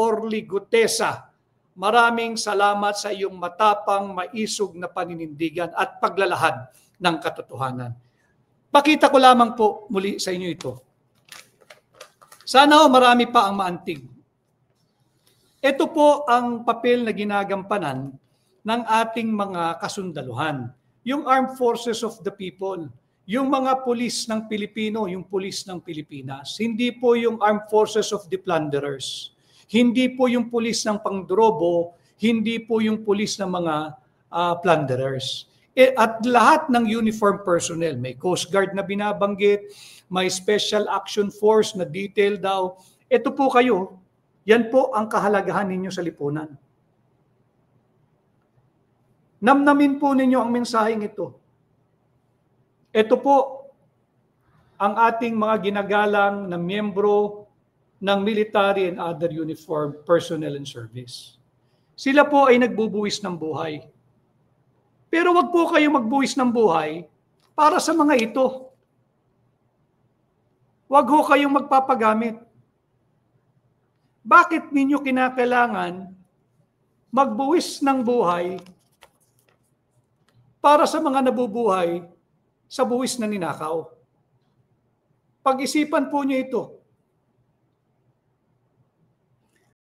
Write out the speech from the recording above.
Orly Gutesa, maraming salamat sa iyong matapang, maisog na paninindigan at paglalahad ng katotohanan. Pakita ko lamang po muli sa inyo ito. Sana marami pa ang maantig. Ito po ang papel na ginagampanan ng ating mga kasundaluhan. Yung Armed Forces of the People, yung mga pulis ng Pilipino, yung pulis ng Pilipinas. Hindi po yung Armed Forces of the Plunderers. Hindi po yung pulis ng pangdrobo, hindi po yung pulis ng mga plunderers. At lahat ng uniform personnel, may Coast Guard na binabanggit, may Special Action Force na detail daw. Ito po kayo, yan po ang kahalagahan ninyo sa lipunan. Namnamin po ninyo ang mensaheng ito. Ito po ang ating mga ginagalang na miyembro ng military and other uniformed personnel and service. Sila po ay nagbubuwis ng buhay. Pero wag po kayo magbuwis ng buhay para sa mga ito. Wag ho kayong magpapagamit. Bakit ninyo kinakailangan magbuwis ng buhay para sa mga nabubuhay sa buwis na ninakaw? Pag-isipan po niyo ito.